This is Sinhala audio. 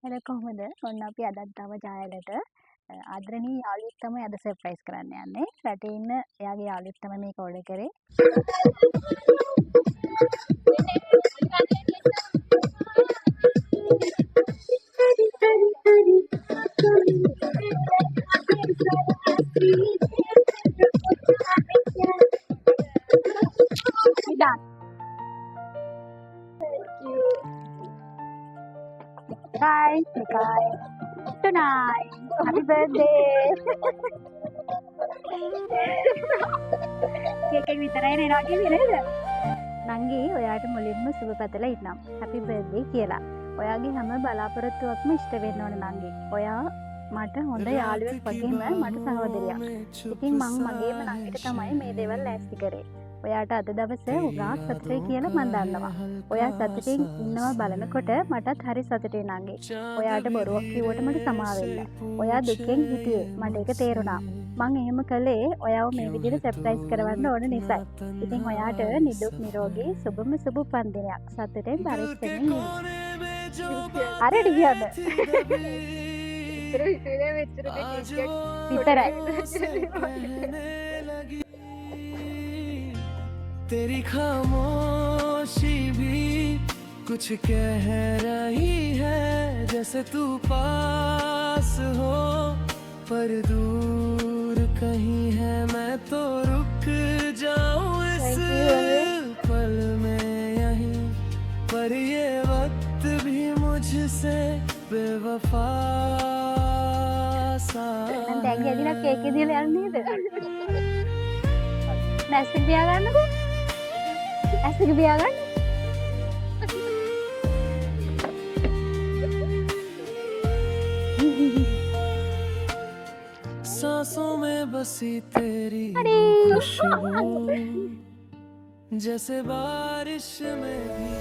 එල කොහොමද? ඔන්න අපි අදත් ආව ජායලට ආදරණීය යාළුවෙක් තමයි අද සර්ප්‍රයිස් කරන්න යන්නේ. රටේ ඉන්න එයාගේ යාළුවෙක් තමයි මේක ඕඩර් කරේ. ඉතින් Hi, Mikay. Tonight, happy birthday! Cake එක විතරයි නේ එනවා කියන්නේ නේද? නංගි ඔයාට මුලින්ම සුබ පැතලා ඉන්නම්. happy birthday කියලා. ඔයාගේ හැම බලාපොරොත්තුවක්ම ඉෂ්ට වෙන්න ඕන නංගි. ඔයා මට හොඳ යාළුවෙක් වගේම මට සහෝදරියක්. ඉතින් මං මගේම නංගිට තමයි මේ දේවල් ලෑස්ති කරේ. ඔයාට අද දවසේ උගාක් සතුටුයි කියලා මං දන්නවා. ඔයා සතුටින් ඉන්නවා බලනකොට මටත් හරි සතුටුයි නංගි. ඔයාට බොරුවක් කිව්වට මට සමා වෙන්න. ඔයා දුකෙන් හිටියේ. මට ඒක තේරුණා. මං එහෙම කළේ ඔයාව මේ විදිහට සර්ප්‍රයිස් කරවන්න ඕන නිසායි. ඉතින් ඔයාට නිදුක් නිරෝගී සුබම සුබ උපන්දිනයක්. සතුටෙන් පරිස්සමෙන් ඉන්න. හරියට කියන්න. විතරයි. तेरी खामोशी भी कुछ कह रही है जैसे तू पास हो पर दूर कहीं है मैं तो रुक जाऊं इस पल में यहीं पर ये वक्त भी मुझसे बेवफा सा මම දැන් කියදිලා කේක් එක දීලා යන්නේ නේද? නැස්ති පියා ගන්නකෝ. ඇස් එක පියා ගන්න. सांसों में बसी तेरी खुशबू जैसे बारिश में भी